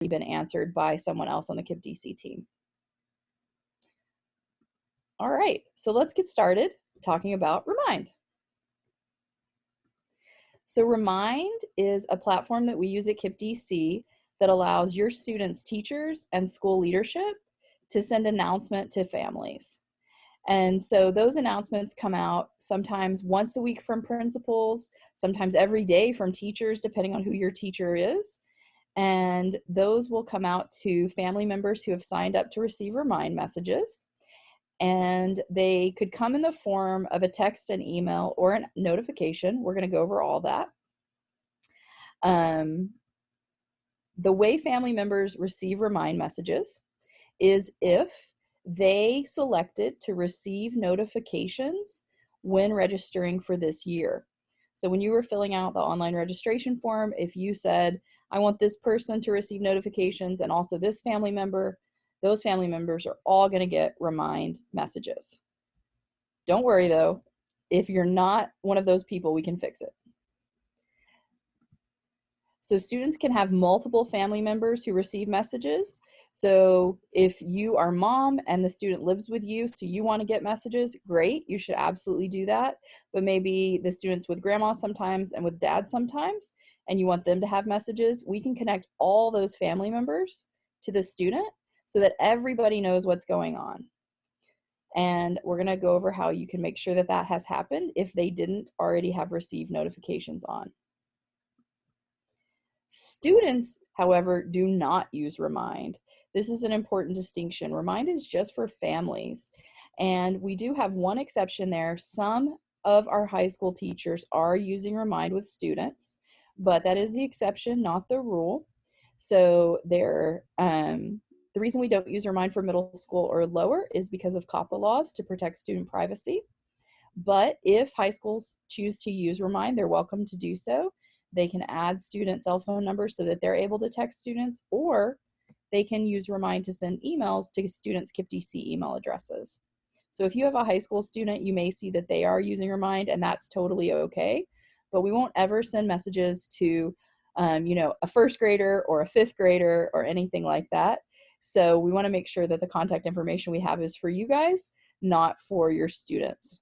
been answered by someone else on the KIPP DC team. All right, so let's get started talking about Remind. So Remind is a platform that we use at KIPP DC that allows your students, teachers, and school leadership to send announcement to families. And so those announcements come out sometimes once a week from principals, sometimes every day from teachers, depending on who your teacher is. And those will come out to family members who have signed up to receive Remind messages. And they could come in the form of a text, an email, or a notification. We're going to go over all that. The way family members receive Remind messages is if they selected to receive notifications when registering for this year. So when you were filling out the online registration form, if you said, I want this person to receive notifications and also this family member, those family members are all going to get Remind messages. Don't worry though, if you're not one of those people, we can fix it. So students can have multiple family members who receive messages. So if you are mom and the student lives with you, so you want to get messages, great, you should absolutely do that. But maybe the student's with grandma sometimes and with dad sometimes, and you want them to have messages, we can connect all those family members to the student so that everybody knows what's going on. And we're going to go over how you can make sure that that has happened if they didn't already have received notifications on. Students, however, do not use Remind. This is an important distinction. Remind is just for families. And we do have one exception there. Some of our high school teachers are using Remind with students, but that is the exception, not the rule. So the reason we don't use Remind for middle school or lower is because of KIPP laws to protect student privacy. But if high schools choose to use Remind, they're welcome to do so. They can add student cell phone numbers so that they're able to text students, or they can use Remind to send emails to students' KIPP DC email addresses. So if you have a high school student, you may see that they are using Remind, and that's totally okay. But we won't ever send messages to, a first grader or a fifth grader or anything like that. So we want to make sure that the contact information we have is for you guys, not for your students.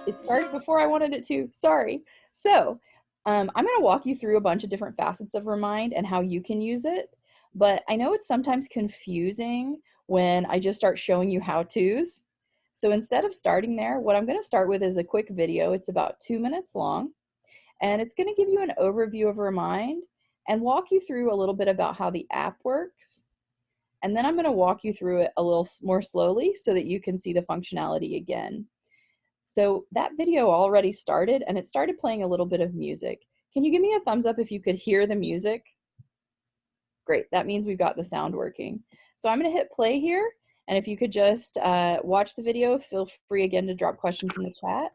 It started before I wanted it to, sorry. So I'm going to walk you through a bunch of different facets of Remind and how you can use it. But I know it's sometimes confusing when I just start showing you how-tos. So instead of starting there, what I'm going to start with is a quick video. It's about 2 minutes long. And it's going to give you an overview of Remind and walk you through a little bit about how the app works. And then I'm going to walk you through it a little more slowly so that you can see the functionality again. So that video already started, and it started playing a little bit of music. Can you give me a thumbs up if you could hear the music? Great, that means we've got the sound working. So I'm going to hit play here, and if you could just watch the video, feel free again to drop questions in the chat,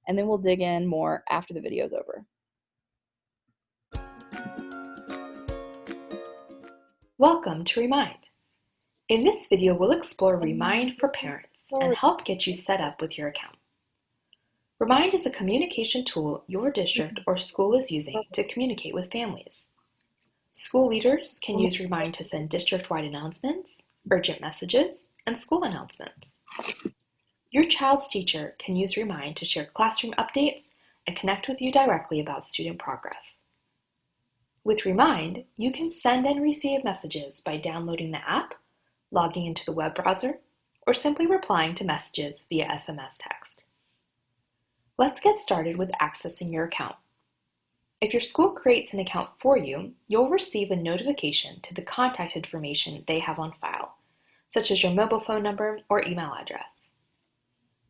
and then we'll dig in more after the video is over. Welcome to Remind. In this video, we'll explore Remind for parents and help get you set up with your account. Remind is a communication tool your district or school is using to communicate with families. School leaders can use Remind to send district-wide announcements, urgent messages, and school announcements. Your child's teacher can use Remind to share classroom updates and connect with you directly about student progress. With Remind, you can send and receive messages by downloading the app, logging into the web browser, or simply replying to messages via SMS text. Let's get started with accessing your account. If your school creates an account for you, you'll receive a notification to the contact information they have on file, such as your mobile phone number or email address.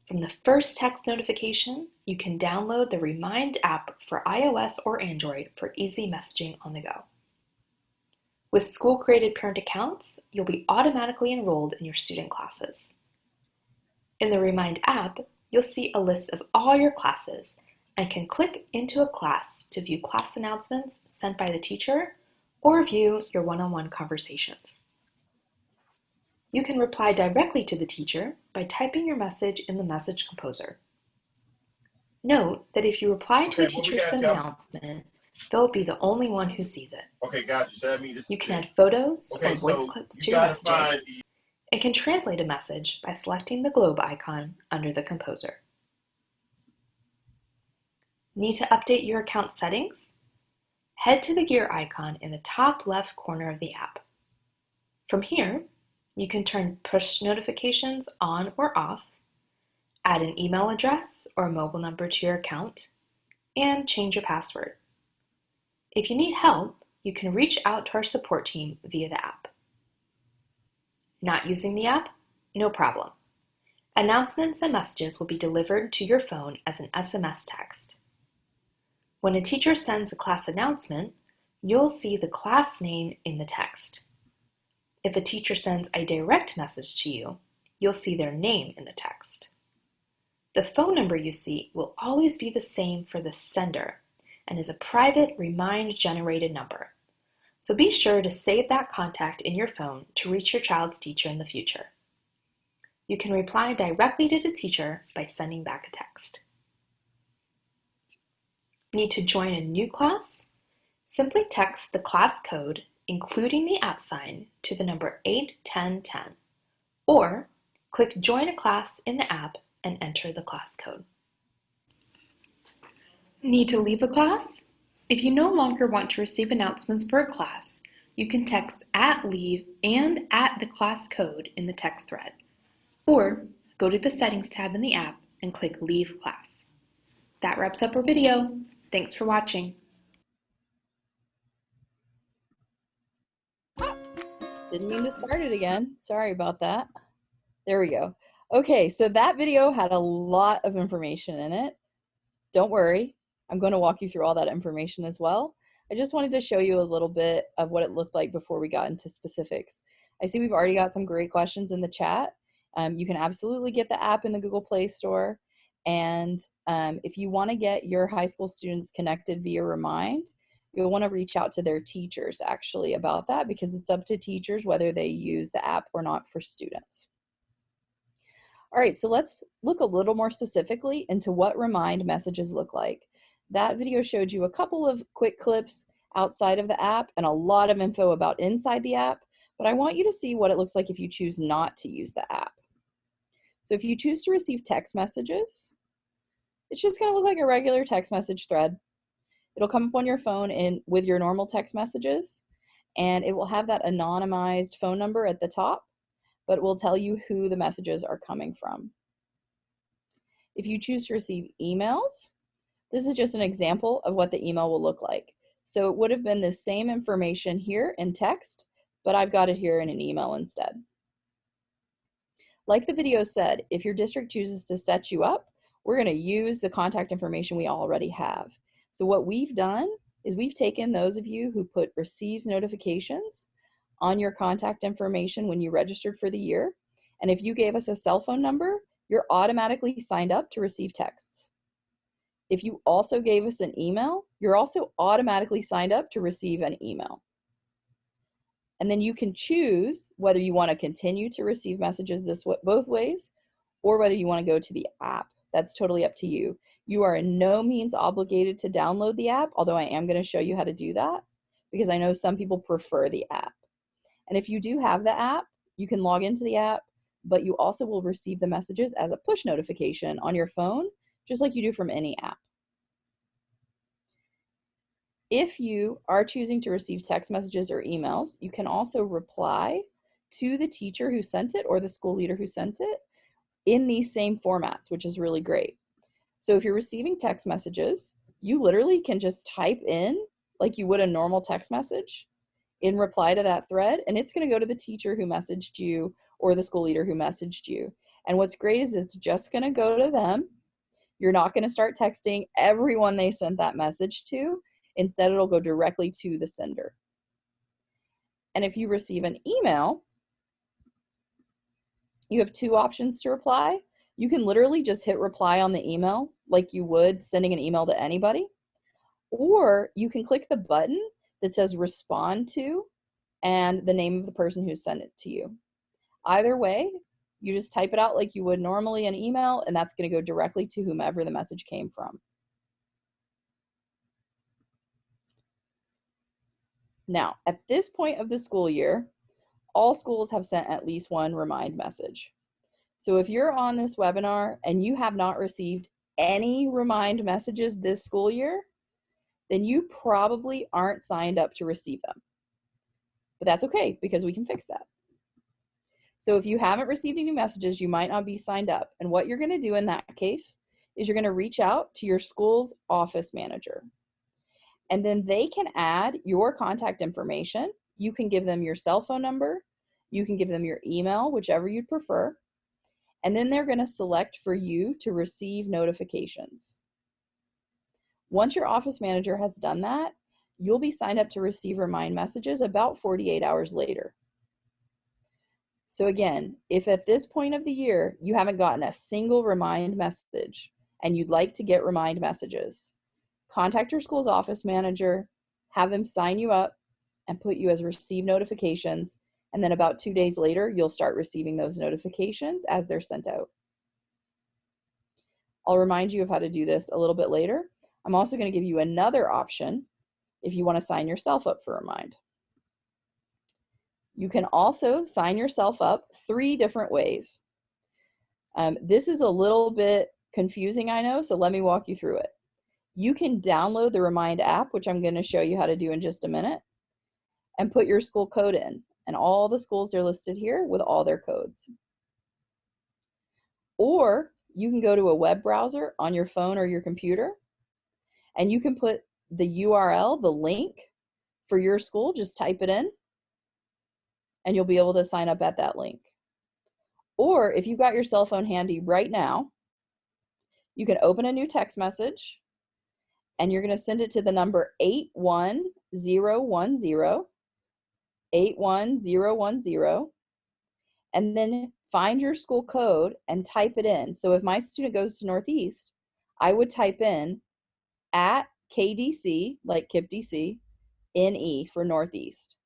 From the first text notification, you can download the Remind app for iOS or Android for easy messaging on the go. With school-created parent accounts, you'll be automatically enrolled in your student classes. In the Remind app, you'll see a list of all your classes and can click into a class to view class announcements sent by the teacher or view your one-on-one conversations. You can reply directly to the teacher by typing your message in the message composer. Note that if you reply to a teacher's announcement They'll be the only one who sees it. Okay, got you. So that means this You is can it. add photos Okay, or voice so clips you to your gotta messages find the. and can translate a message by selecting the globe icon under the composer. Need to update your account settings? Head to the gear icon in the top left corner of the app. From here, you can turn push notifications on or off, add an email address or mobile number to your account, and change your password. If you need help, you can reach out to our support team via the app. Not using the app? No problem. Announcements and messages will be delivered to your phone as an SMS text. When a teacher sends a class announcement, you'll see the class name in the text. If a teacher sends a direct message to you, you'll see their name in the text. The phone number you see will always be the same for the sender and is a private Remind-generated number. So be sure to save that contact in your phone to reach your child's teacher in the future. You can reply directly to the teacher by sending back a text. Need to join a new class? Simply text the class code, including the @ to the number 81010, or click Join a Class in the app and enter the class code. Need to leave a class? If you no longer want to receive announcements for a class, you can text @leave and @ the class code in the text thread, or go to the Settings tab in the app and click Leave Class. That wraps up our video. Thanks for watching. Didn't mean to start it again. Sorry about that. There we go. Okay, so that video had a lot of information in it. Don't worry, I'm going to walk you through all that information as well. I just wanted to show you a little bit of what it looked like before we got into specifics. I see we've already got some great questions in the chat. You can absolutely get the app in the Google Play Store. And if you want to get your high school students connected via Remind, you'll want to reach out to their teachers actually about that, because it's up to teachers whether they use the app or not for students. All right, so let's look a little more specifically into what Remind messages look like. That video showed you a couple of quick clips outside of the app and a lot of info about inside the app, but I want you to see what it looks like if you choose not to use the app. So if you choose to receive text messages, it's just going to look like a regular text message thread. It'll come up on your phone with your normal text messages, and it will have that anonymized phone number at the top, but it will tell you who the messages are coming from. If you choose to receive emails, this is just an example of what the email will look like. So it would have been the same information here in text, but I've got it here in an email instead. Like the video said, if your district chooses to set you up, we're going to use the contact information we already have. So what we've done is we've taken those of you who put receives notifications on your contact information when you registered for the year. And if you gave us a cell phone number, you're automatically signed up to receive texts. If you also gave us an email, you're also automatically signed up to receive an email. And then you can choose whether you want to continue to receive messages both ways, or whether you want to go to the app. That's totally up to you. You are in no means obligated to download the app, although I am going to show you how to do that because I know some people prefer the app. And if you do have the app, you can log into the app, but you also will receive the messages as a push notification on your phone, just like you do from any app. If you are choosing to receive text messages or emails, you can also reply to the teacher who sent it or the school leader who sent it in these same formats, which is really great. So if you're receiving text messages, you literally can just type in like you would a normal text message in reply to that thread, and it's going to go to the teacher who messaged you or the school leader who messaged you. And what's great is it's just going to go to them. You're not going to start texting everyone they sent that message to. Instead, it'll go directly to the sender. And if you receive an email, you have two options to reply. You can literally just hit reply on the email like you would sending an email to anybody, or you can click the button that says respond to and the name of the person who sent it to you. Either way, you just type it out like you would normally an email, and that's going to go directly to whomever the message came from. Now, at this point of the school year, all schools have sent at least one remind message. So if you're on this webinar and you have not received any remind messages this school year, then you probably aren't signed up to receive them. But that's okay because we can fix that. So if you haven't received any messages, you might not be signed up. And what you're going to do in that case is you're going to reach out to your school's office manager. And then they can add your contact information. You can give them your cell phone number. You can give them your email, whichever you'd prefer. And then they're going to select for you to receive notifications. Once your office manager has done that, you'll be signed up to receive remind messages about 48 hours later. So again, if at this point of the year you haven't gotten a single remind message and you'd like to get remind messages, contact your school's office manager, have them sign you up and put you as receive notifications. And then about 2 days later, you'll start receiving those notifications as they're sent out. I'll remind you of how to do this a little bit later. I'm also going to give you another option if you want to sign yourself up for Remind. You can also sign yourself up 3 different ways. This is a little bit confusing, I know, so let me walk you through it. You can download the Remind app, which I'm going to show you how to do in just a minute, and put your school code in. And all the schools are listed here with all their codes. Or you can go to a web browser on your phone or your computer, and you can put the URL, the link for your school, just type it in, and you'll be able to sign up at that link. Or if you've got your cell phone handy right now, you can open a new text message, and you're going to send it to the number 81010, 81010, and then find your school code and type it in. So if my student goes to Northeast, I would type in at KDC, like KIPP NE for Northeast.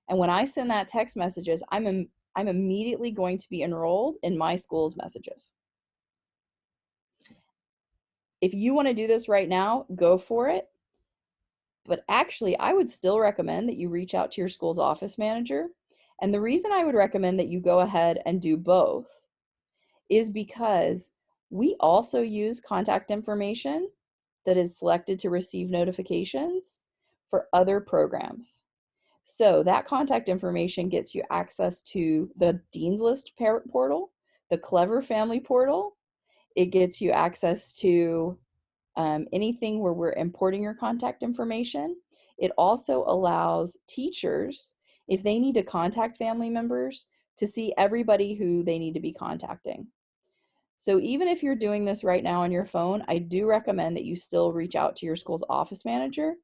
And when I send that text messages, I'm immediately going to be enrolled in my school's messages. If you want to do this right now, go for it. But actually, I would still recommend that you reach out to your school's office manager. And the reason I would recommend that you go ahead and do both is because we also use contact information that is selected to receive notifications for other programs. So that contact information gets you access to the Dean's List portal, the Clever Family portal. It gets you access to anything where we're importing your contact information. It also allows teachers, if they need to contact family members, to see everybody who they need to be contacting. So even if you're doing this right now on your phone, I do recommend that you still reach out to your school's office manager,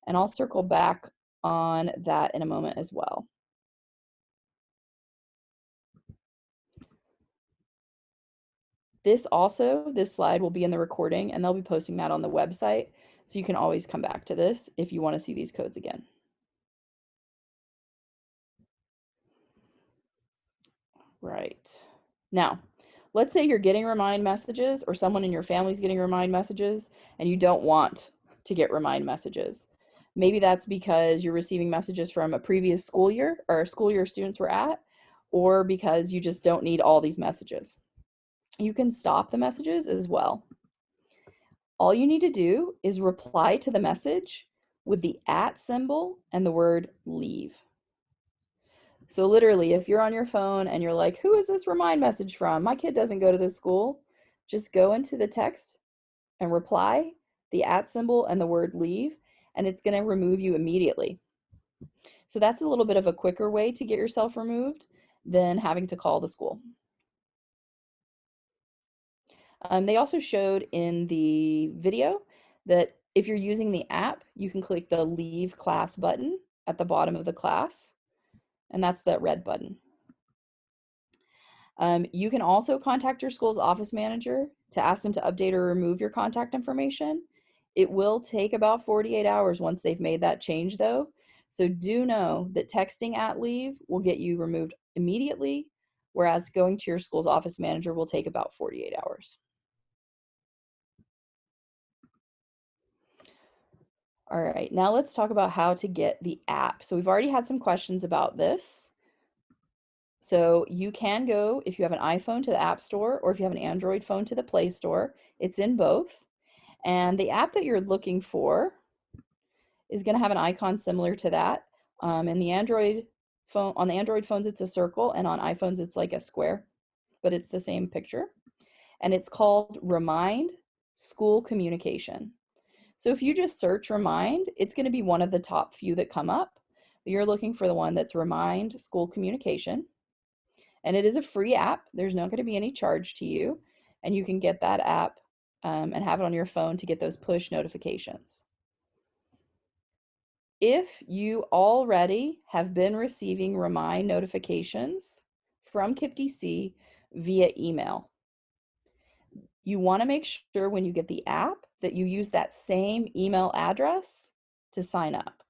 and I'll circle back on that in a moment as well. This slide will be in the recording, and they'll be posting that on the website, so you can always come back to this if you want to see these codes again. Right. Now, let's say you're getting remind messages, or someone in your family's getting remind messages, and you don't want to get remind messages. Maybe that's because you're receiving messages from a previous school year or a school year students were at, or because you just don't need all these messages. You can stop the messages as well. All you need to do is reply to the message with the @ symbol and the word leave. So literally, if you're on your phone and you're like, who is this remind message from? My kid doesn't go to this school. Just go into the text and reply the @ symbol and the word leave, and it's going to remove you immediately. So that's a little bit of a quicker way to get yourself removed than having to call the school. They also showed in the video that if you're using the app, you can click the leave class button at the bottom of the class, and that's that red button. You can also contact your school's office manager to ask them to update or remove your contact information. It will take about 48 hours once they've made that change though. So do know that texting at leave will get you removed immediately, whereas going to your school's office manager will take about 48 hours. All right, now let's talk about how to get the app. So we've already had some questions about this. So you can go, if you have an iPhone, to the App Store, or if you have an Android phone, to the Play Store. It's in both. And the app that you're looking for is going to have an icon similar to that. And the Android phone, on the Android phones, it's a circle, and on iPhones, it's like a square, but it's the same picture. And it's called Remind School Communication. So if you just search Remind, it's going to be one of the top few that come up. But you're looking for the one that's Remind School Communication. And it is a free app. There's not going to be any charge to you. And you can get that app and have it on your phone to get those push notifications. If you already have been receiving Remind notifications from KIPP via email, you want to make sure when you get the app that you use that same email address to sign up.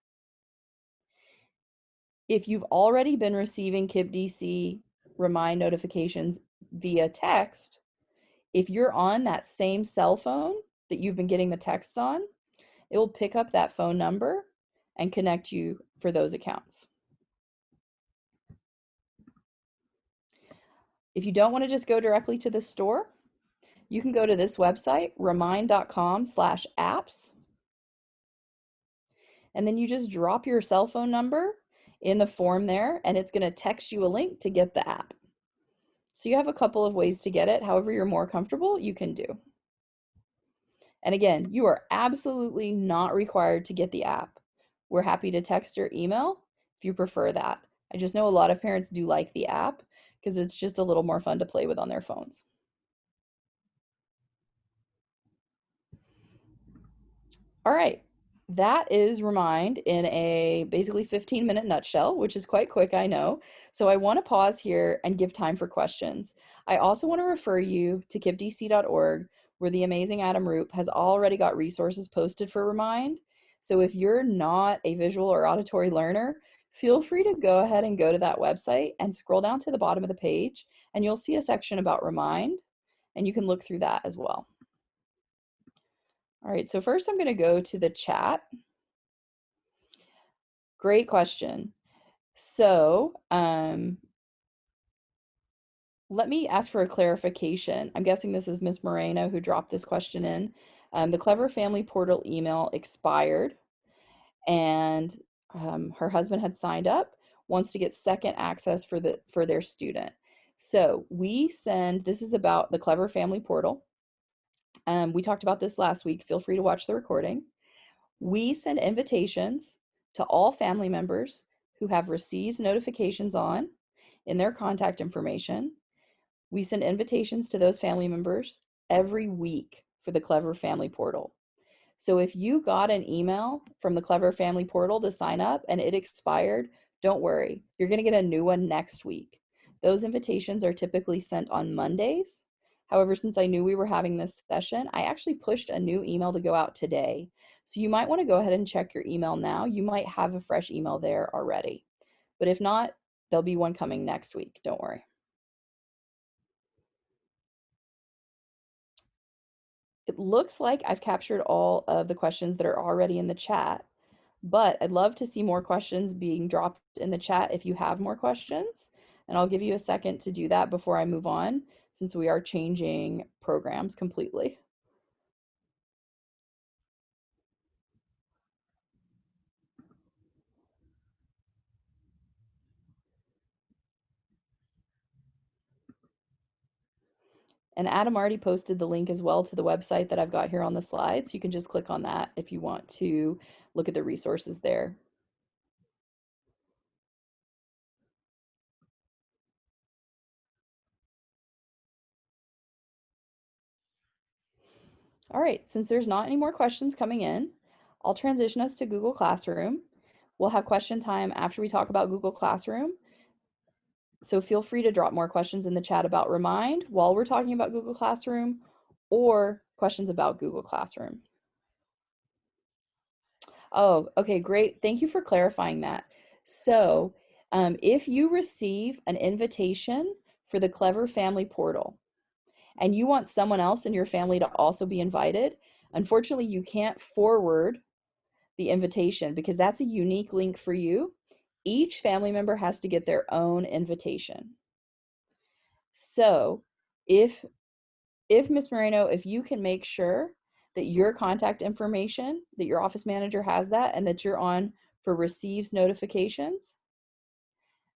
If you've already been receiving KIPP Remind notifications via text, if you're on that same cell phone that you've been getting the texts on, it will pick up that phone number and connect you for those accounts. If you don't want to just go directly to the store, you can go to this website, remind.com/apps, and then you just drop your cell phone number in the form there, and it's going to text you a link to get the app. So you have a couple of ways to get it. However you're more comfortable, you can do. And again, you are absolutely not required to get the app. We're happy to text or email if you prefer that. I just know a lot of parents do like the app because it's just a little more fun to play with on their phones. All right, that is Remind in a basically 15-minute nutshell, which is quite quick, I know. So I want to pause here and give time for questions. I also want to refer you to kippdc.org, where the amazing Adam Roop has already got resources posted for Remind. So if you're not a visual or auditory learner, feel free to go ahead and go to that website and scroll down to the bottom of the page, and you'll see a section about Remind, and you can look through that as well. All right, so first I'm going to go to the chat. Great question. So let me ask for a clarification. I'm guessing this is Miss Moreno who dropped this question in. The Clever Family Portal email expired, and her husband had signed up, wants to get second access for their student. So we send, this is about the Clever Family Portal. We talked about this last week. Feel free to watch the recording. We send invitations to all family members who have received notifications on in their contact information. We send invitations to those family members every week for the Clever Family Portal. So if you got an email from the Clever Family Portal to sign up and it expired, don't worry. You're going to get a new one next week. Those invitations are typically sent on Mondays. However, since I knew we were having this session, I actually pushed a new email to go out today. So you might want to go ahead and check your email now. You might have a fresh email there already. But if not, there'll be one coming next week. Don't worry. It looks like I've captured all of the questions that are already in the chat, but I'd love to see more questions being dropped in the chat if you have more questions. And I'll give you a second to do that before I move on, since we are changing programs completely. And Adam already posted the link as well to the website that I've got here on the slide. So you can just click on that if you want to look at the resources there. All right, since there's not any more questions coming in, I'll transition us to Google Classroom. We'll have question time after we talk about Google Classroom. So feel free to drop more questions in the chat about Remind while we're talking about Google Classroom, or questions about Google Classroom. Oh, okay, great. Thank you for clarifying that. So if you receive an invitation for the Clever Family Portal and you want someone else in your family to also be invited, unfortunately, you can't forward the invitation, because that's a unique link for you. Each family member has to get their own invitation. So if Ms. Moreno, if you can make sure that your contact information, that your office manager has that, and that you're on for receives notifications,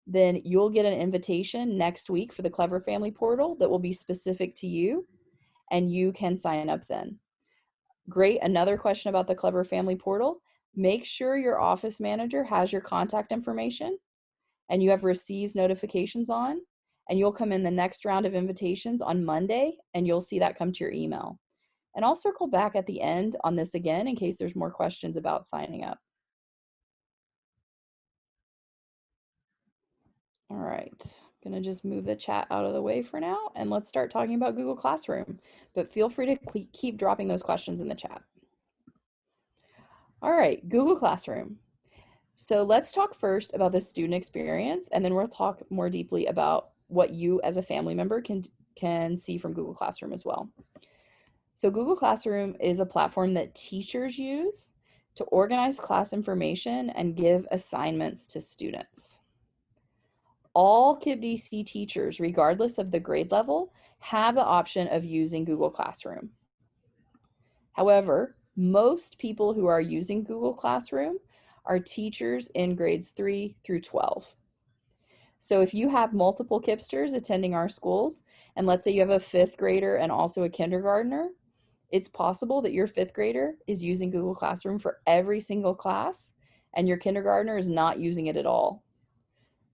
then you'll get an invitation next week for the Clever Family Portal that will be specific to you, and you can sign up then. Great. Another question about the Clever Family Portal. Make sure your office manager has your contact information and you have receives notifications on, and you'll come in the next round of invitations on Monday and you'll see that come to your email. And I'll circle back at the end on this again in case there's more questions about signing up. All right, I'm gonna just move the chat out of the way for now and let's start talking about Google Classroom, but feel free to keep dropping those questions in the chat. All right, Google Classroom. So let's talk first about the student experience, and then we'll talk more deeply about what you as a family member can see from Google Classroom as well. So Google Classroom is a platform that teachers use to organize class information and give assignments to students. All KIPP teachers, regardless of the grade level, have the option of using Google Classroom. However, most people who are using Google Classroom are teachers in grades 3 through 12. So if you have multiple KIPPsters attending our schools, and let's say you have a 5th grader and also a kindergartner, it's possible that your 5th grader is using Google Classroom for every single class, and your kindergartner is not using it at all.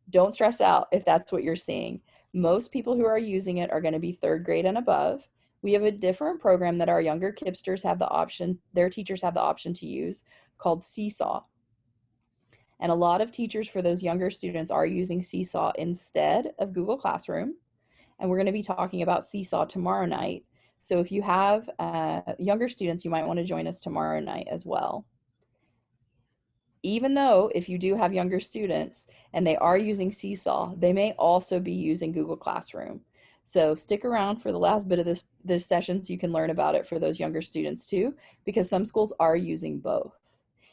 Don't stress out if that's what you're seeing. Most people who are using it are going to be 3rd grade and above. We have a different program that our younger KIPPsters have the option, their teachers have the option to use, called Seesaw. And a lot of teachers for those younger students are using Seesaw instead of Google Classroom. And we're going to be talking about Seesaw tomorrow night. So if you have younger students, you might want to join us tomorrow night as well. Even though if you do have younger students and they are using Seesaw, they may also be using Google Classroom. So stick around for the last bit of this session so you can learn about it for those younger students too, because some schools are using both.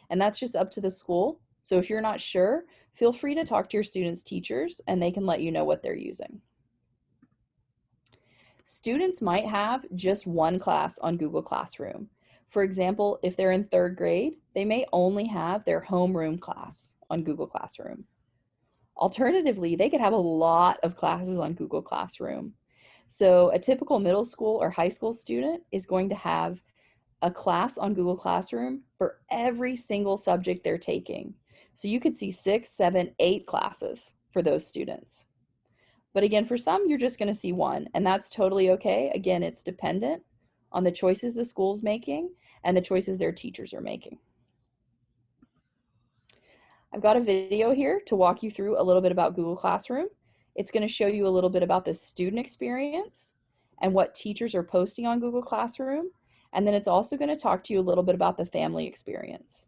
And that's just up to the school. So if you're not sure, feel free to talk to your students' teachers and they can let you know what they're using. Students might have just one class on Google Classroom. For example, if they're in 3rd grade, they may only have their homeroom class on Google Classroom. Alternatively, they could have a lot of classes on Google Classroom. So a typical middle school or high school student is going to have a class on Google Classroom for every single subject they're taking. So you could see 6, 7, 8 classes for those students. But again, for some, you're just going to see one, and that's totally okay. Again, it's dependent on the choices the school's making and the choices their teachers are making. I've got a video here to walk you through a little bit about Google Classroom. It's going to show you a little bit about the student experience and what teachers are posting on Google Classroom. And then it's also going to talk to you a little bit about the family experience.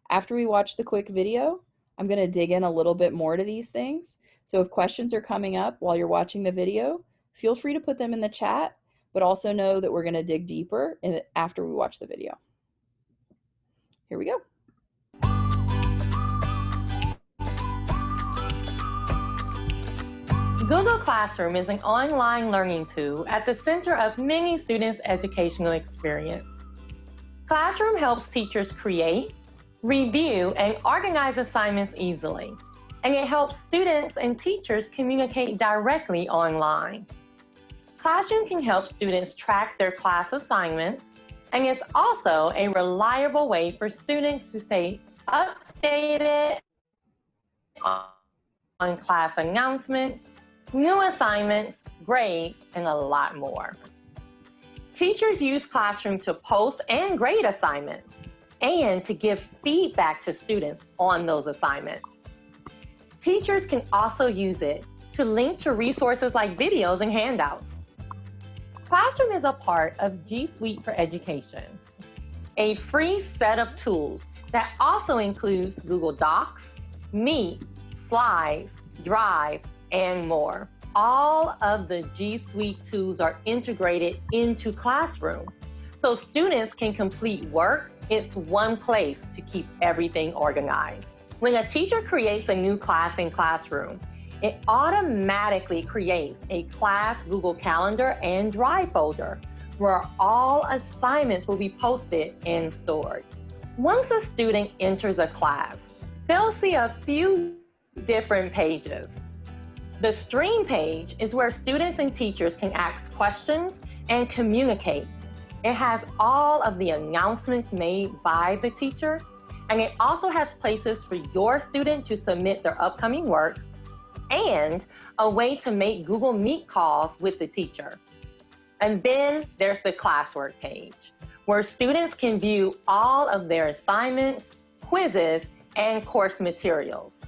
After we watch the quick video, I'm going to dig in a little bit more to these things. So if questions are coming up while you're watching the video, feel free to put them in the chat, but also know that we're going to dig deeper after we watch the video. Here we go. Google Classroom is an online learning tool at the center of many students' educational experience. Classroom helps teachers create, review, and organize assignments easily, and it helps students and teachers communicate directly online. Classroom can help students track their class assignments, and it's also a reliable way for students to stay updated on class announcements, new assignments, grades, and a lot more. Teachers use Classroom to post and grade assignments and to give feedback to students on those assignments. Teachers can also use it to link to resources like videos and handouts. Classroom is a part of G Suite for Education, a free set of tools that also includes Google Docs, Meet, Slides, Drive, and more. All of the G Suite tools are integrated into Classroom, so students can complete work It's one place to keep everything organized. When a teacher creates a new class in Classroom, it automatically creates a class Google Calendar and Drive folder where all assignments will be posted and stored. Once a student enters a class, they'll see a few different pages. The Stream page is where students and teachers can ask questions and communicate. It has all of the announcements made by the teacher, and it also has places for your student to submit their upcoming work and a way to make Google Meet calls with the teacher. And then there's the Classwork page, where students can view all of their assignments, quizzes, and course materials.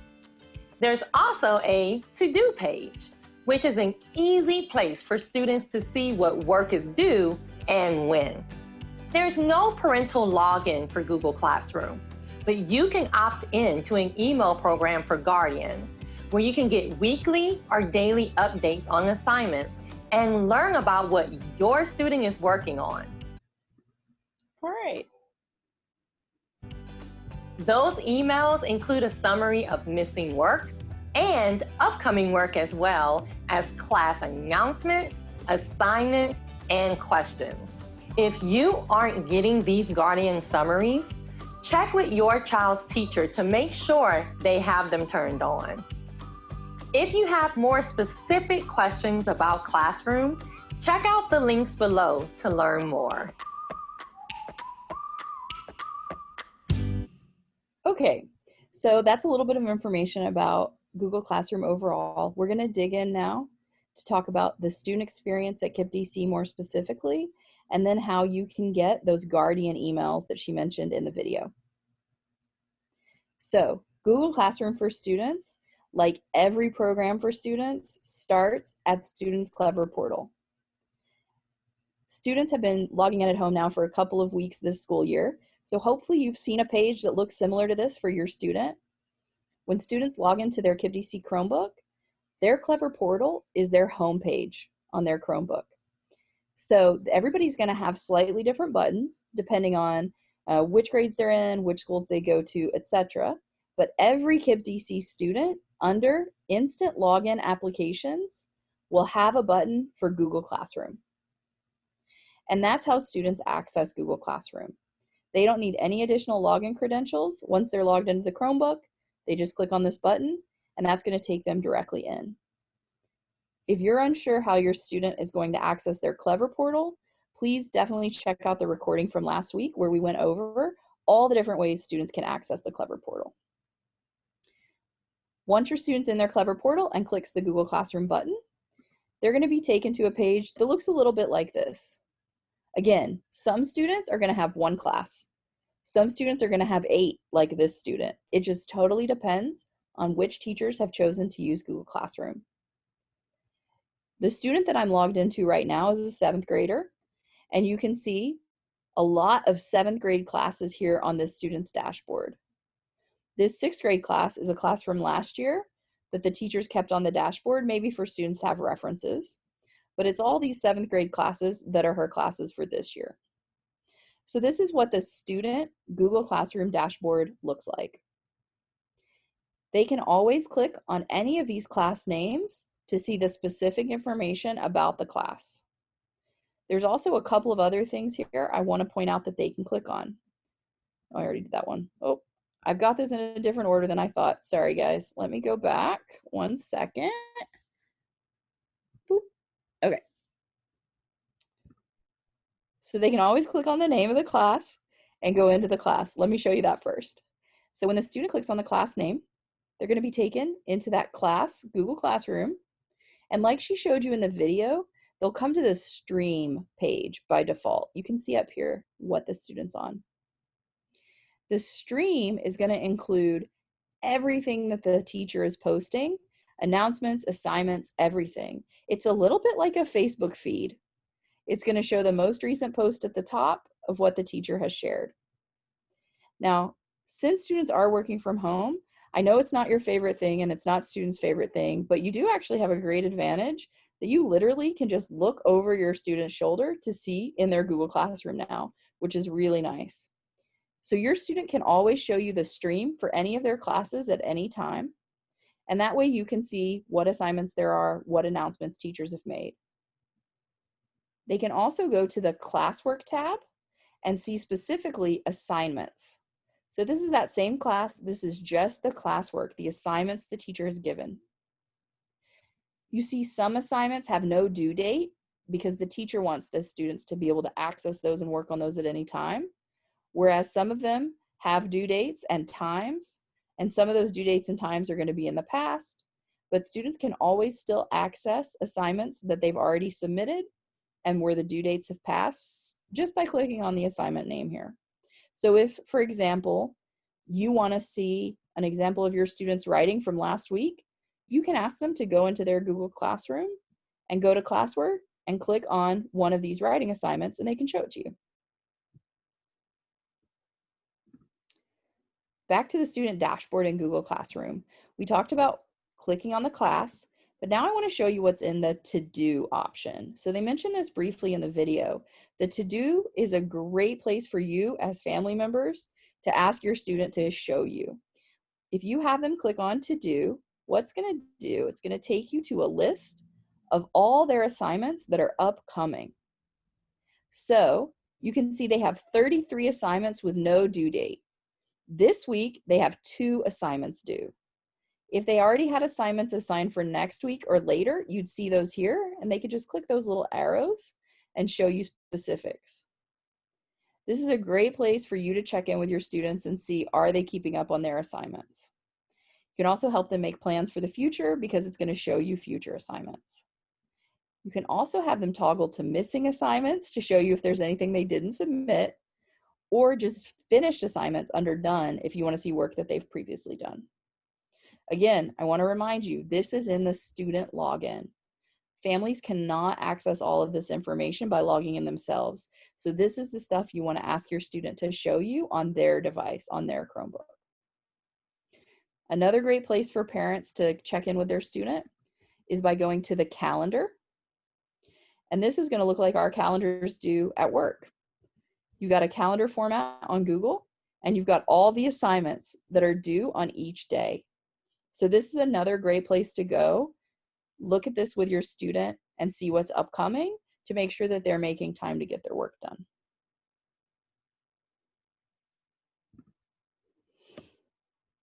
There's also a To-Do page, which is an easy place for students to see what work is due and when. There's no parental login for Google Classroom, but you can opt in to an email program for guardians, where you can get weekly or daily updates on assignments and learn about what your student is working on. All right. Those emails include a summary of missing work and upcoming work, as well as class announcements, assignments, and questions. If you aren't getting these Guardian summaries, check with your child's teacher to make sure they have them turned on. If you have more specific questions about Classroom, check out the links below to learn more. Okay, so that's a little bit of information about Google Classroom overall. We're going to dig in now to talk about the student experience at KIPP DC more specifically, and then how you can get those Guardian emails that she mentioned in the video. So Google Classroom for students, like every program for students, starts at Students Clever portal. Students have been logging in at home now for a couple of weeks this school year, so hopefully you've seen a page that looks similar to this for your student. When students log into their KIPP DC Chromebook, their Clever portal is their home page on their Chromebook. So everybody's going to have slightly different buttons depending on which grades they're in, which schools they go to, etc. But every KIPP DC student under Instant Login Applications will have a button for Google Classroom. And that's how students access Google Classroom. They don't need any additional login credentials. Once they're logged into the Chromebook, they just click on this button, and that's going to take them directly in. If you're unsure how your student is going to access their Clever portal, please definitely check out the recording from last week where we went over all the different ways students can access the Clever portal. Once your student's in their Clever portal and clicks the Google Classroom button, they're going to be taken to a page that looks a little bit like this. Again, some students are going to have one class. Some students are going to have 8, like this student. It just totally depends on which teachers have chosen to use Google Classroom. The student that I'm logged into right now is a 7th grader, and you can see a lot of 7th grade classes here on this student's dashboard. This 6th grade class is a class from last year that the teachers kept on the dashboard, maybe for students to have references. But it's all these 7th grade classes that are her classes for this year. So this is what the student Google Classroom dashboard looks like. They can always click on any of these class names to see the specific information about the class. There's also a couple of other things here I want to point out that they can click on. Oh, I already did that one. Oh, I've got this in a different order than I thought. Sorry, guys. Let me go back 1 second. Boop. Okay. So they can always click on the name of the class and go into the class. Let me show you that first. So when the student clicks on the class name, they're going to be taken into that class, Google Classroom. And like she showed you in the video, they'll come to the Stream page by default. You can see up here what the student's on. The Stream is going to include everything that the teacher is posting, announcements, assignments, everything. It's a little bit like a Facebook feed. It's going to show the most recent post at the top of what the teacher has shared. Now, since students are working from home, I know it's not your favorite thing and it's not students' favorite thing, but you do actually have a great advantage that you literally can just look over your student's shoulder to see in their Google Classroom now, which is really nice. So your student can always show you the stream for any of their classes at any time. And that way you can see what assignments there are, what announcements teachers have made. They can also go to the classwork tab and see specifically assignments. So this is that same class. This is just the classwork, the assignments the teacher has given. You see some assignments have no due date because the teacher wants the students to be able to access those and work on those at any time. Whereas some of them have due dates and times, and some of those due dates and times are going to be in the past, but students can always still access assignments that they've already submitted and where the due dates have passed just by clicking on the assignment name here. So if, for example, you want to see an example of your students' writing from last week, you can ask them to go into their Google Classroom and go to classwork and click on one of these writing assignments and they can show it to you. Back to the student dashboard in Google Classroom. We talked about clicking on the class, but now I want to show you what's in the to-do option. So they mentioned this briefly in the video. The to-do is a great place for you as family members to ask your student to show you. If you have them click on to-do, what's going to do, it's going to take you to a list of all their assignments that are upcoming. So you can see they have 33 assignments with no due date. This week, they have 2 assignments due. If they already had assignments assigned for next week or later, you'd see those here, and they could just click those little arrows and show you specifics. This is a great place for you to check in with your students and see, are they keeping up on their assignments? You can also help them make plans for the future because it's going to show you future assignments. You can also have them toggle to missing assignments to show you if there's anything they didn't submit, or just finished assignments under done if you want to see work that they've previously done. Again, I want to remind you, this is in the student login. Families cannot access all of this information by logging in themselves. So this is the stuff you want to ask your student to show you on their device, on their Chromebook. Another great place for parents to check in with their student is by going to the calendar. And this is going to look like our calendars do at work. You got a calendar format on Google, and you've got all the assignments that are due on each day. So this is another great place to go. Look at this with your student and see what's upcoming to make sure that they're making time to get their work done.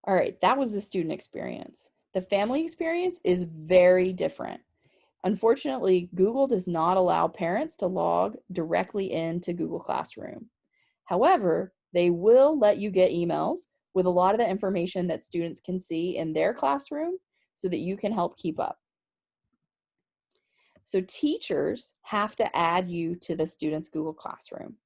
All right, that was the student experience. The family experience is very different. Unfortunately, Google does not allow parents to log directly into Google Classroom. However, they will let you get emails with a lot of the information that students can see in their classroom so that you can help keep up. So teachers have to add you to the student's Google Classroom.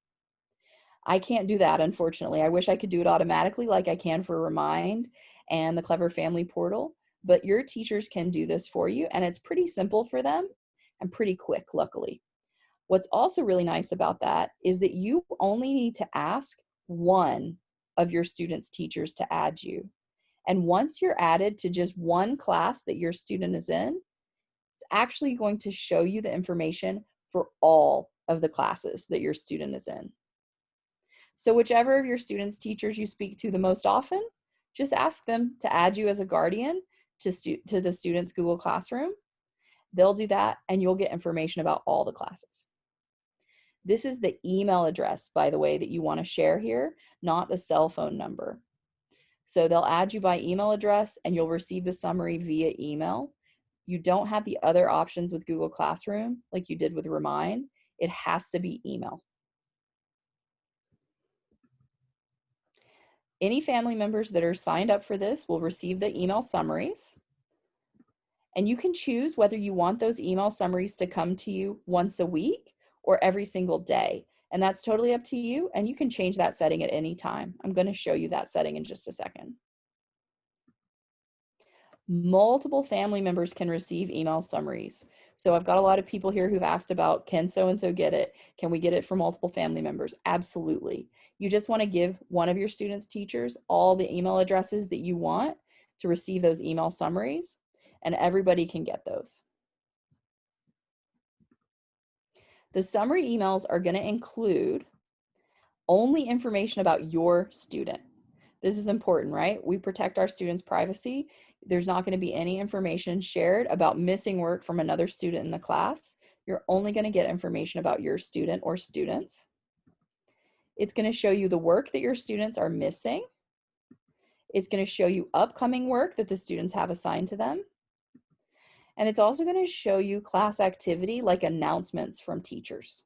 I can't do that, unfortunately. I wish I could do it automatically like I can for Remind and the Clever Family Portal, but your teachers can do this for you, and it's pretty simple for them and pretty quick, luckily. What's also really nice about that is that you only need to ask one of your students' teachers to add you. And once you're added to just one class that your student is in, it's actually going to show you the information for all of the classes that your student is in. So whichever of your students' teachers you speak to the most often, just ask them to add you as a guardian to the student's Google Classroom. They'll do that, and you'll get information about all the classes. This is the email address, by the way, that you want to share here, not the cell phone number. So they'll add you by email address, and you'll receive the summary via email. You don't have the other options with Google Classroom like you did with Remind. It has to be email. Any family members that are signed up for this will receive the email summaries. And you can choose whether you want those email summaries to come to you once a week or every single day. And that's totally up to you, and you can change that setting at any time. I'm going to show you that setting in just a second. Multiple family members can receive email summaries. So I've got a lot of people here who've asked about, can so-and-so get it? Can we get it for multiple family members? Absolutely. You just want to give one of your students' teachers all the email addresses that you want to receive those email summaries, and everybody can get those. The summary emails are going to include only information about your student. This is important, right? We protect our students' privacy. There's not going to be any information shared about missing work from another student in the class. You're only going to get information about your student or students. It's going to show you the work that your students are missing. It's going to show you upcoming work that the students have assigned to them. And it's also going to show you class activity like announcements from teachers.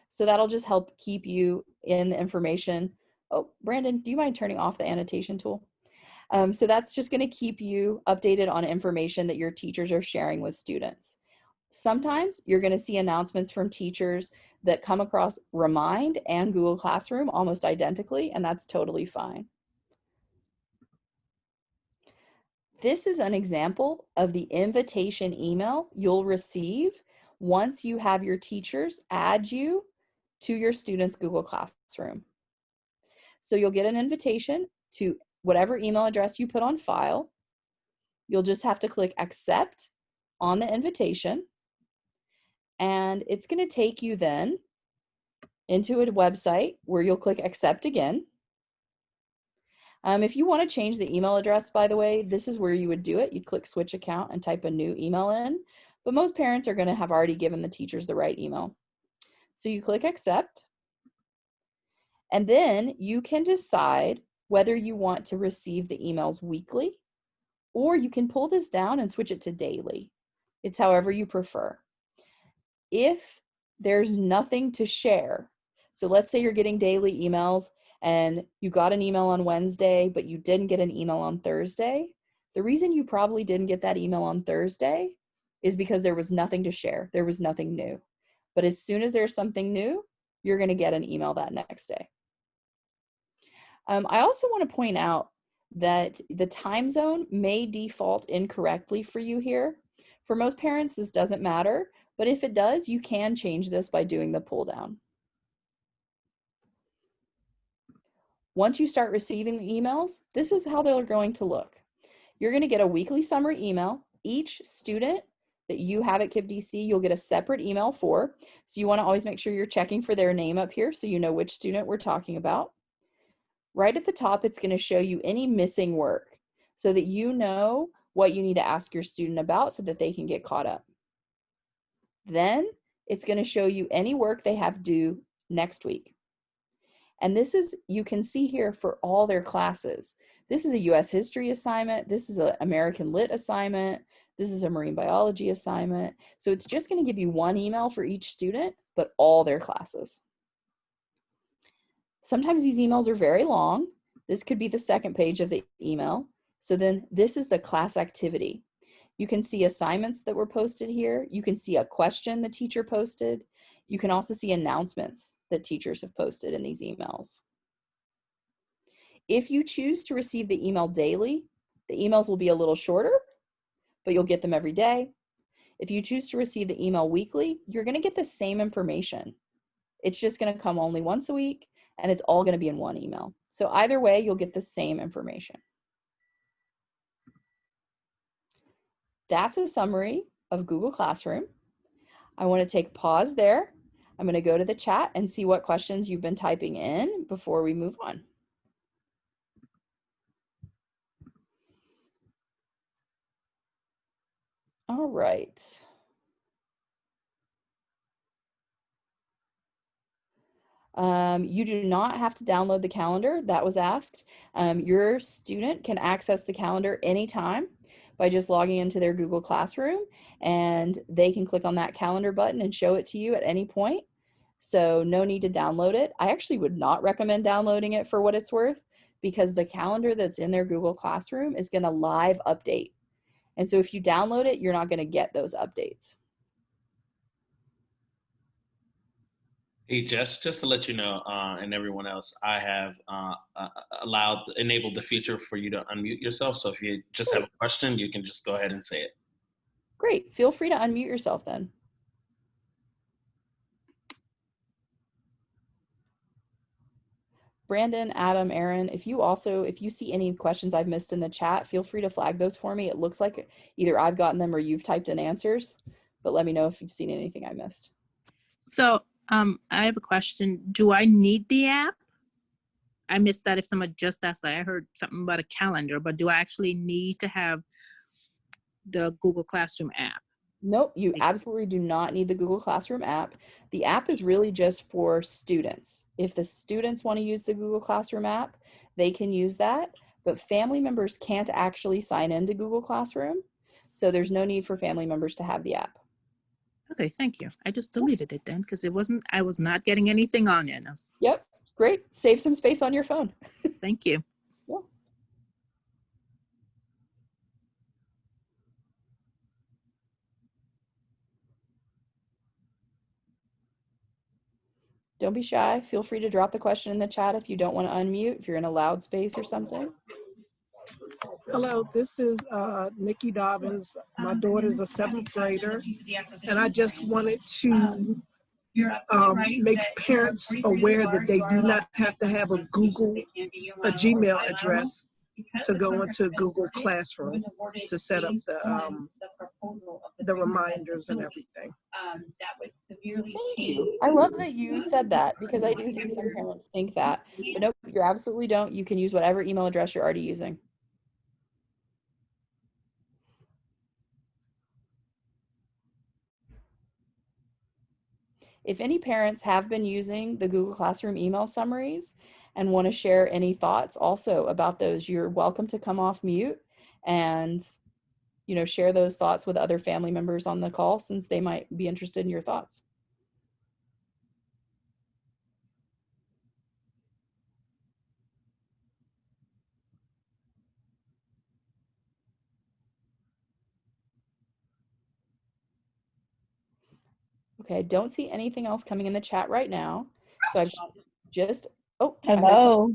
So that'll just help keep you in the information. Oh, Brandon, do you mind turning off the annotation tool? So that's just going to keep you updated on information that your teachers are sharing with students. Sometimes you're going to see announcements from teachers that come across Remind and Google Classroom almost identically, and that's totally fine. This is an example of the invitation email you'll receive once you have your teachers add you to your students' Google Classroom. So you'll get an invitation to whatever email address you put on file. You'll just have to click accept on the invitation, and it's going to take you then into a website where you'll click accept again. If you want to change the email address, by the way, this is where you would do it. You'd click switch account and type a new email in, but most parents are going to have already given the teachers the right email. So you click accept, and then you can decide whether you want to receive the emails weekly, or you can pull this down and switch it to daily. It's however you prefer. If there's nothing to share, so let's say you're getting daily emails and you got an email on Wednesday, but you didn't get an email on Thursday, the reason you probably didn't get that email on Thursday is because there was nothing to share. There was nothing new. But as soon as there's something new, you're going to get an email that next day. I also want to point out that the time zone may default incorrectly for you here. For most parents, this doesn't matter, but if it does, you can change this by doing the pull down. Once you start receiving the emails, this is how they're going to look. You're going to get a weekly summary email. Each student that you have at KIPP DC, you'll get a separate email for. So you want to always make sure you're checking for their name up here so you know which student we're talking about. Right at the top, it's going to show you any missing work so that you know what you need to ask your student about so that they can get caught up. Then it's going to show you any work they have due next week. And this is, you can see here for all their classes. This is a US history assignment. This is an American Lit assignment. This is a marine biology assignment. So it's just going to give you one email for each student, but all their classes. Sometimes these emails are very long. This could be the second page of the email. So then this is the class activity. You can see assignments that were posted here. You can see a question the teacher posted. You can also see announcements that teachers have posted in these emails. If you choose to receive the email daily, the emails will be a little shorter, but you'll get them every day. If you choose to receive the email weekly, you're going to get the same information. It's just going to come only once a week, and it's all going to be in one email. So either way, you'll get the same information. That's a summary of Google Classroom. I want to take pause there. I'm going to go to the chat and see what questions you've been typing in before we move on. All right. You do not have to download the calendar. That was asked. Your student can access the calendar anytime by just logging into their Google Classroom, and they can click on that calendar button and show it to you at any point. So no need to download it. I actually would not recommend downloading it for what it's worth, because the calendar that's in their Google Classroom is going to live update. And so if you download it, you're not going to get those updates. Hey, Jess, just to let you know, and everyone else, I have enabled the feature for you to unmute yourself. So if you just have a question, you can just go ahead and say it. Great. Feel free to unmute yourself then. Brandon, Adam, Aaron, if you see any questions I've missed in the chat, feel free to flag those for me. It looks like either I've gotten them or you've typed in answers, but let me know if you've seen anything I missed. So I have a question. Do I need the app? I missed that if someone just asked that. I heard something about a calendar, but do I actually need to have the Google Classroom app? Nope, you absolutely do not need the Google Classroom app. The app is really just for students. If the students want to use the Google Classroom app, they can use that, but family members can't actually sign into Google Classroom. So there's no need for family members to have the app. Okay, thank you. I just deleted it then because I was not getting anything on it. Yep, great. Save some space on your phone. Thank you. Yeah. Don't be shy. Feel free to drop the question in the chat if you don't want to unmute, if you're in a loud space or something. Hello, this is Nikki Dobbins. My daughter's a 7th grader, and I just wanted to make parents aware that they do not have to have a Gmail address to go into Google Classroom to set up the reminders and everything. Thank you. I love that you said that because I do think some parents think that, but nope, you absolutely don't. You can use whatever email address you're already using. If any parents have been using the Google Classroom email summaries and want to share any thoughts also about those, you're welcome to come off mute and share those thoughts with other family members on the call since they might be interested in your thoughts. Okay, I don't see anything else coming in the chat right now. So I've got just, oh, hello.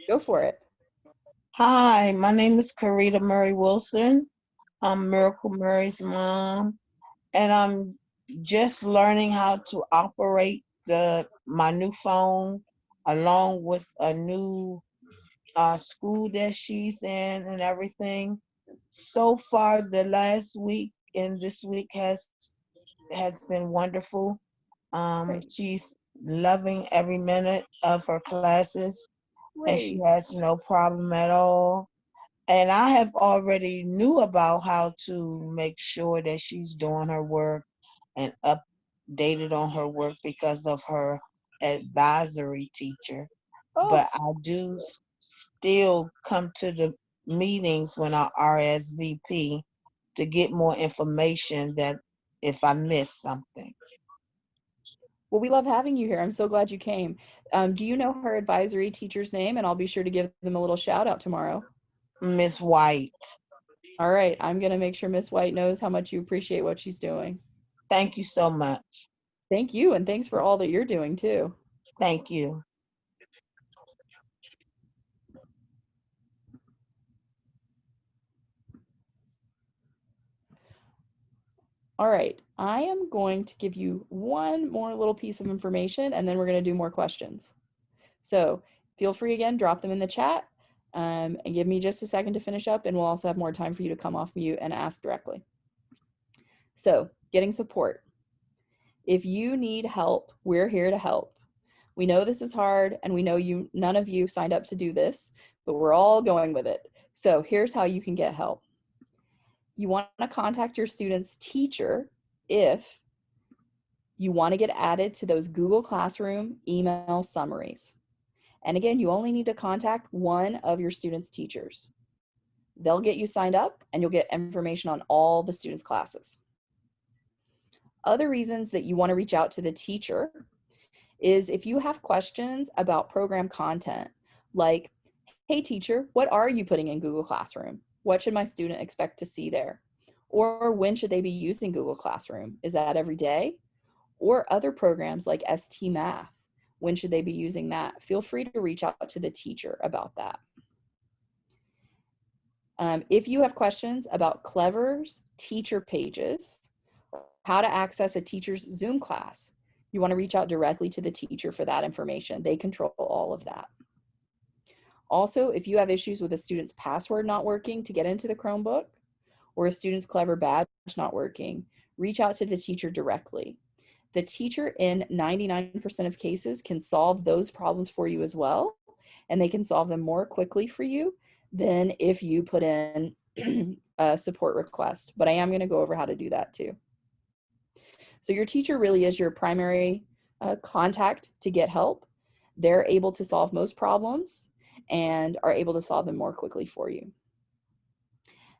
Go for it. Hi, my name is Karita Murray Wilson. I'm Miracle Murray's mom, and I'm just learning how to operate my new phone along with a new school that she's in and everything. So far, the last week and this week has been wonderful. She's loving every minute of her classes. Great. And she has no problem at all. And I have already knew about how to make sure that she's doing her work and updated on her work because of her advisory teacher. Oh. But I do still come to the meetings when I RSVP to get more information that if I miss something. Well, we love having you here. I'm so glad you came. Do you know her advisory teacher's name? And I'll be sure to give them a little shout out tomorrow. Miss White. All right. I'm going to make sure Miss White knows how much you appreciate what she's doing. Thank you so much. Thank you. And thanks for all that you're doing too. Thank you. All right, I am going to give you one more little piece of information and then we're going to do more questions. So feel free again, drop them in the chat and give me just a second to finish up and we'll also have more time for you to come off mute and ask directly. So getting support. If you need help, we're here to help. We know this is hard and we know none of you signed up to do this, but we're all going with it. So here's how you can get help. You want to contact your student's teacher if you want to get added to those Google Classroom email summaries. And again, you only need to contact one of your student's teachers. They'll get you signed up and you'll get information on all the students' classes. Other reasons that you want to reach out to the teacher is if you have questions about program content, like, hey teacher, what are you putting in Google Classroom? What should my student expect to see there? Or when should they be using Google Classroom? Is that every day? Or other programs like ST Math, when should they be using that? Feel free to reach out to the teacher about that. If you have questions about Clever's teacher pages, or how to access a teacher's Zoom class, you want to reach out directly to the teacher for that information. They control all of that. Also, if you have issues with a student's password not working to get into the Chromebook or a student's Clever badge not working, reach out to the teacher directly. The teacher in 99% of cases can solve those problems for you as well. and they can solve them more quickly for you than if you put in a support request. But I am going to go over how to do that too. So your teacher really is your primary contact to get help. They're able to solve most problems and are able to solve them more quickly for you.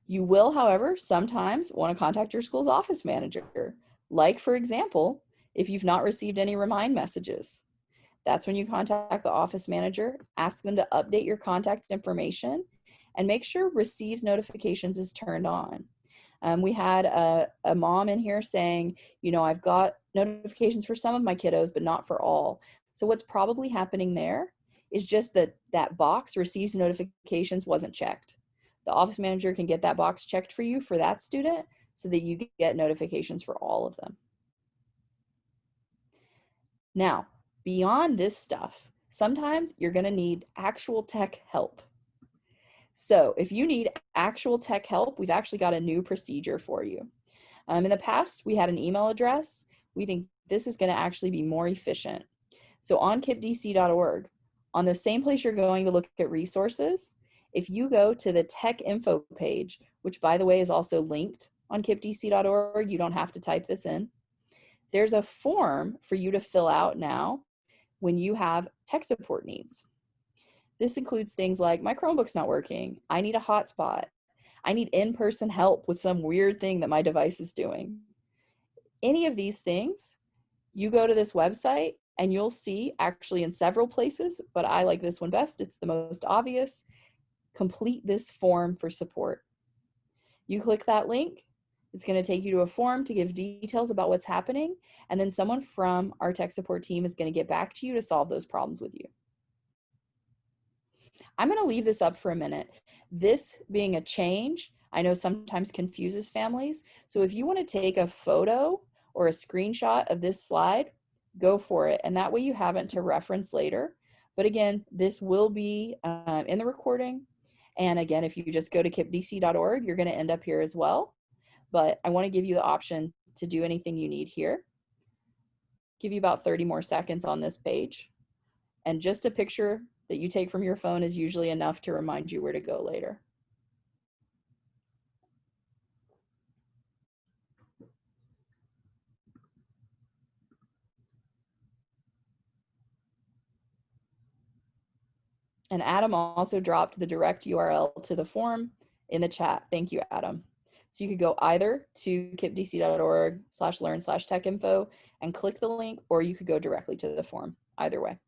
You will, however, sometimes want to contact your school's office manager. Like, for example, if you've not received any remind messages. That's when you contact the office manager, ask them to update your contact information, and make sure receives notifications is turned on. We had a mom in here saying, you know, I've got notifications for some of my kiddos, but not for all. So what's probably happening there is just that that box receives notifications wasn't checked. The office manager can get that box checked for you for that student so that you get notifications for all of them. Now, beyond this stuff, sometimes you're going to need actual tech help. So if you need actual tech help, we've actually got a new procedure for you. In the past, we had an email address. We think this is going to actually be more efficient. So on kippdc.org, on the same place you're going to look at resources, if you go to the tech info page, which by the way is also linked on kippdc.org, you don't have to type this in. There's a form for you to fill out now when you have tech support needs. This includes things like my Chromebook's not working, I need a hotspot, I need in-person help with some weird thing that my device is doing. Any of these things, you go to this website and you'll see actually in several places, but I like this one best, it's the most obvious, complete this form for support. You click that link, it's going to take you to a form to give details about what's happening, and then someone from our tech support team is going to get back to you to solve those problems with you. I'm going to leave this up for a minute. This being a change, I know sometimes confuses families. So if you want to take a photo or a screenshot of this slide, go for it. And that way you have it to reference later. But again, this will be in the recording. And again, if you just go to kippdc.org, you're going to end up here as well. But I want to give you the option to do anything you need here. Give you about 30 more seconds on this page. And just a picture that you take from your phone is usually enough to remind you where to go later. And Adam also dropped the direct URL to the form in the chat. Thank you, Adam. So you could go either to kippdc.org/learn/techinfo and click the link, or you could go directly to the form, either way.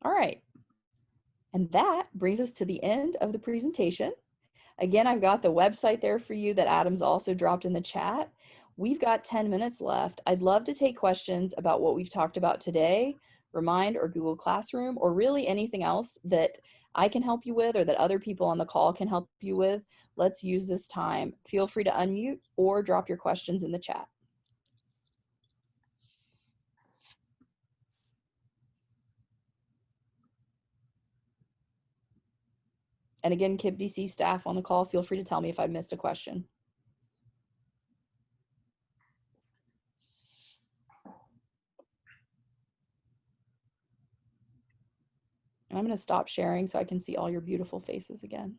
All right. And that brings us to the end of the presentation. Again, I've got the website there for you that Adam's also dropped in the chat. We've got 10 minutes left. I'd love to take questions about what we've talked about today, Remind or Google Classroom, or really anything else that I can help you with or that other people on the call can help you with. Let's use this time. Feel free to unmute or drop your questions in the chat. And again, KIPP-DC staff on the call, feel free to tell me if I missed a question. And I'm going to stop sharing so I can see all your beautiful faces again.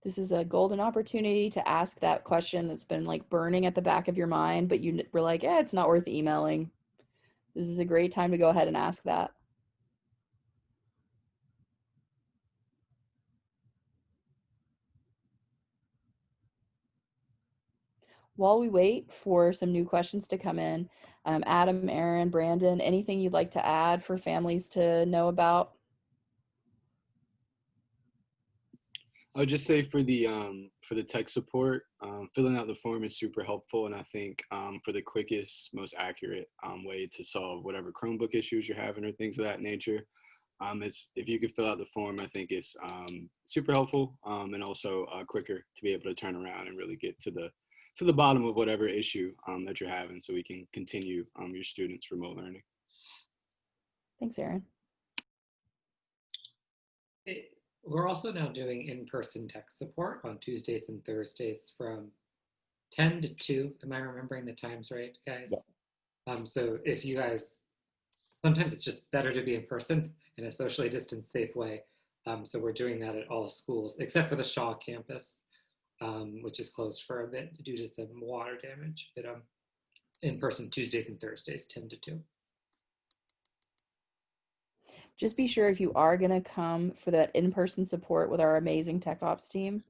This is a golden opportunity to ask that question that's been like burning at the back of your mind, but you were like, it's not worth emailing. This is a great time to go ahead and ask that. While we wait for some new questions to come in, Adam, Aaron, Brandon, anything you'd like to add for families to know about? I would just say for the tech support, filling out the form is super helpful, and I think for the quickest, most accurate way to solve whatever Chromebook issues you're having or things of that nature, it's if you could fill out the form, I think it's super helpful and also quicker to be able to turn around and really get to to the bottom of whatever issue that you're having, so we can continue your students' remote learning. Thanks, Aaron. We're also now doing in-person tech support on Tuesdays and Thursdays from 10 to 2. Am I remembering the times right, guys? Yeah. So if you guys, sometimes it's just better to be in person in a socially distanced, safe way. So we're doing that at all schools, except for the Shaw campus, which is closed for a bit due to some water damage. But in person Tuesdays and Thursdays, 10 to 2. Just be sure if you are going to come for that in-person support with our amazing tech ops team,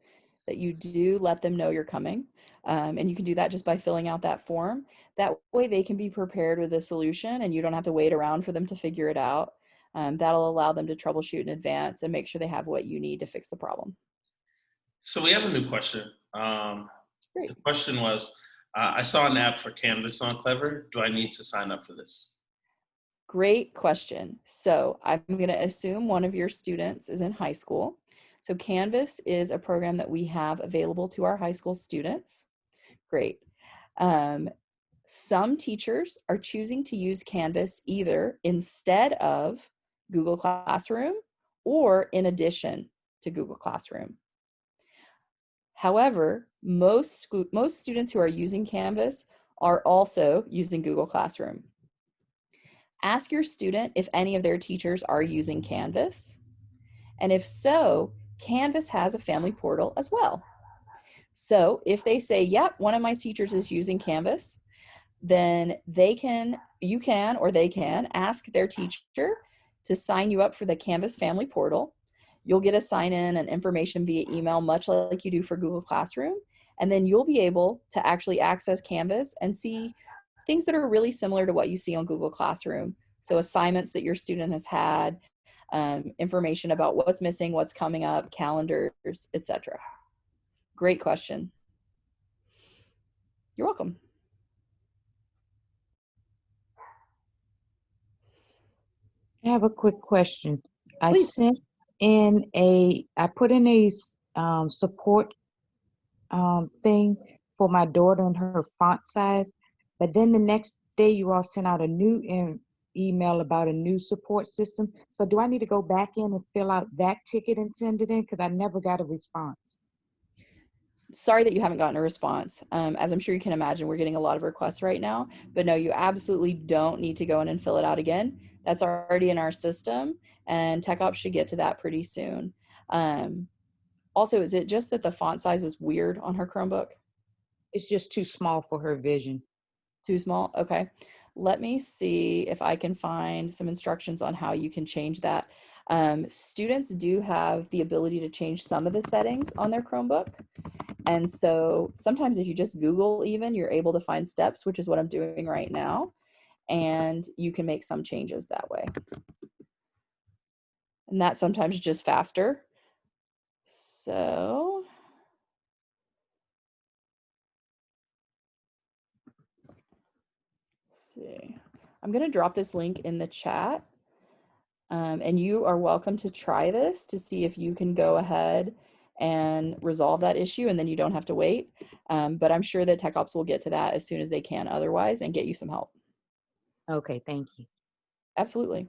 that you do let them know you're coming. And you can do that just by filling out that form. That way they can be prepared with a solution and you don't have to wait around for them to figure it out. That'll allow them to troubleshoot in advance and make sure they have what you need to fix the problem. So we have a new question. Great. The question was, I saw an app for Canvas on Clever. Do I need to sign up for this? Great question. So I'm going to assume one of your students is in high school. So Canvas is a program that we have available to our high school students. Great. Some teachers are choosing to use Canvas either instead of Google Classroom or in addition to Google Classroom. However, most students who are using Canvas are also using Google Classroom. Ask your student if any of their teachers are using Canvas. And if so, Canvas has a family portal as well. So if they say, yep, one of my teachers is using Canvas, then they can ask their teacher to sign you up for the Canvas family portal. You'll get a sign in and information via email, much like you do for Google Classroom. And then you'll be able to actually access Canvas and see things that are really similar to what you see on Google Classroom. So assignments that your student has had, information about what's missing, what's coming up, calendars, etc. Great question. You're welcome. I have a quick question. Please. I put in a support thing for my daughter and her font size, but then the next day you all sent out a new email about a new support system. So do I need to go back in and fill out that ticket and send it in? Because I never got a response. Sorry that you haven't gotten a response. As I'm sure you can imagine, we're getting a lot of requests right now, but no, you absolutely don't need to go in and fill it out again. That's already in our system and Tech Ops should get to that pretty soon. Also, is it just that the font size is weird on her Chromebook? It's just too small for her vision. Too small? Okay. Let me see if I can find some instructions on how you can change that. Students do have the ability to change some of the settings on their Chromebook. And so sometimes if you just Google even, you're able to find steps, which is what I'm doing right now. And you can make some changes that way. And that's sometimes just faster. So let's see. I'm going to drop this link in the chat. And you are welcome to try this to see if you can go ahead and resolve that issue, and then you don't have to wait. But I'm sure that Tech Ops will get to that as soon as they can otherwise and get you some help. Okay, thank you. Absolutely.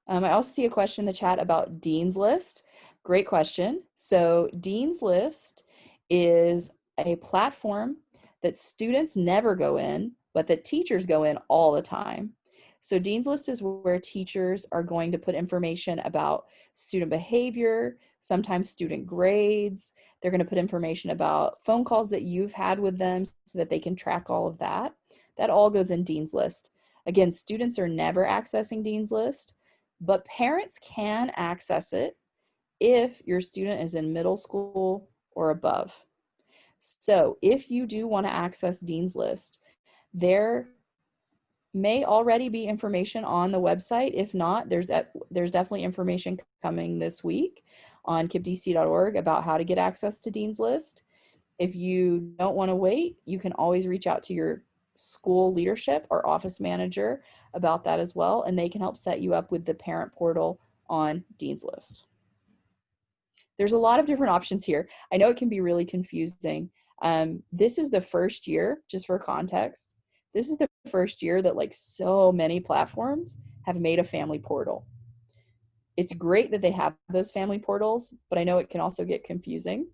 I also see a question in the chat about Dean's List. Great question. So Dean's List is a platform that students never go in, but that teachers go in all the time. So Dean's List is where teachers are going to put information about student behavior, sometimes student grades. They're going to put information about phone calls that you've had with them so that they can track all of that. That all goes in Dean's List. Again, students are never accessing Dean's List, but parents can access it if your student is in middle school or above. So if you do want to access Dean's List, there may already be information on the website. If not, there's definitely information coming this week on kippdc.org about how to get access to Dean's List. If you don't want to wait, you can always reach out to your school leadership or office manager about that as well, and they can help set you up with the parent portal on Dean's List. There's a lot of different options here. I know it can be really confusing. This is the first year, just for context, this is the first year that like so many platforms have made a family portal. It's great that they have those family portals, but I know it can also get confusing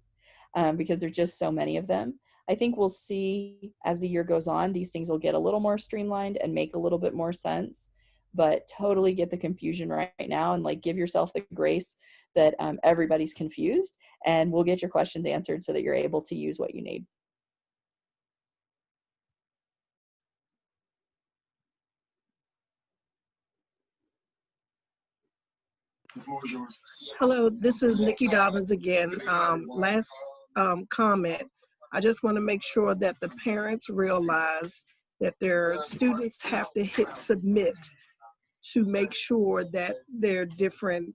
because there's just so many of them. I think we'll see as the year goes on, these things will get a little more streamlined and make a little bit more sense, but totally get the confusion right now and like give yourself the grace that everybody's confused, and we'll get your questions answered so that you're able to use what you need. The floor is yours. Hello, this is Nikki Dobbins again. Last comment. I just want to make sure that the parents realize that their students have to hit submit to make sure that their different,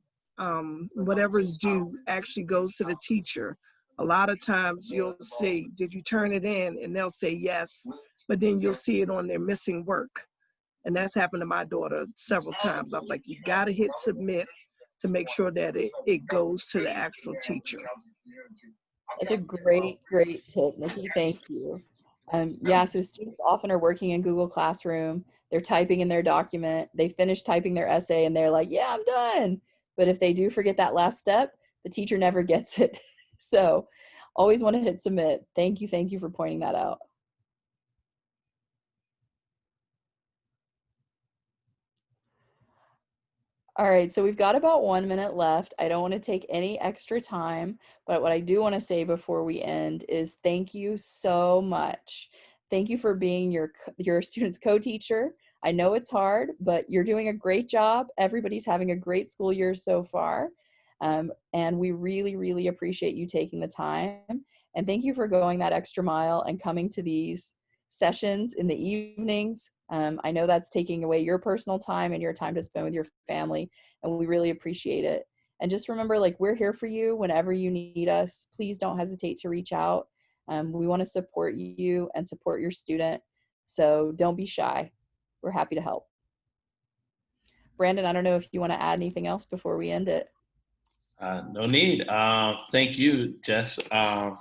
whatever's due actually goes to the teacher. A lot of times you'll say, did you turn it in? And they'll say yes, but then you'll see it on their missing work. And that's happened to my daughter several times. I'm like, you gotta hit submit to make sure that it goes to the actual teacher. That's a great, great tip, Nikki. Thank you. Yeah, so students often are working in Google Classroom. They're typing in their document. They finish typing their essay and they're like, yeah, I'm done. But if they do forget that last step, the teacher never gets it. So always want to hit submit. Thank you for pointing that out. All right, so we've got about 1 minute left. I don't want to take any extra time, but what I do want to say before we end is thank you so much. Thank you for being your student's co-teacher. I know it's hard, but you're doing a great job. Everybody's having a great school year so far. And we really, really appreciate you taking the time. And thank you for going that extra mile and coming to these sessions in the evenings. I know that's taking away your personal time and your time to spend with your family, and we really appreciate it. And just remember, like, we're here for you whenever you need us. Please don't hesitate to reach out. We want to support you and support your student, so don't be shy. We're happy to help. Brandon, I don't know if you want to add anything else before we end it. No need. Thank you, Jess,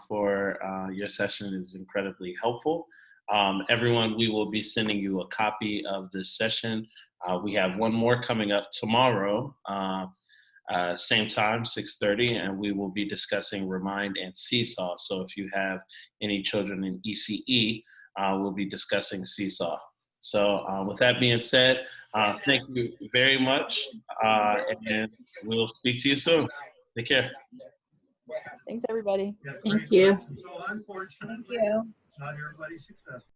for your session. Is incredibly helpful. Everyone, we will be sending you a copy of this session. We have one more coming up tomorrow, same time, 6:30, and we will be discussing Remind and Seesaw. So if you have any children in ECE, we'll be discussing Seesaw. So with that being said, thank you very much, and we'll speak to you soon. Take care. Thanks, everybody. Thank you. So unfortunately, not everybody's successful.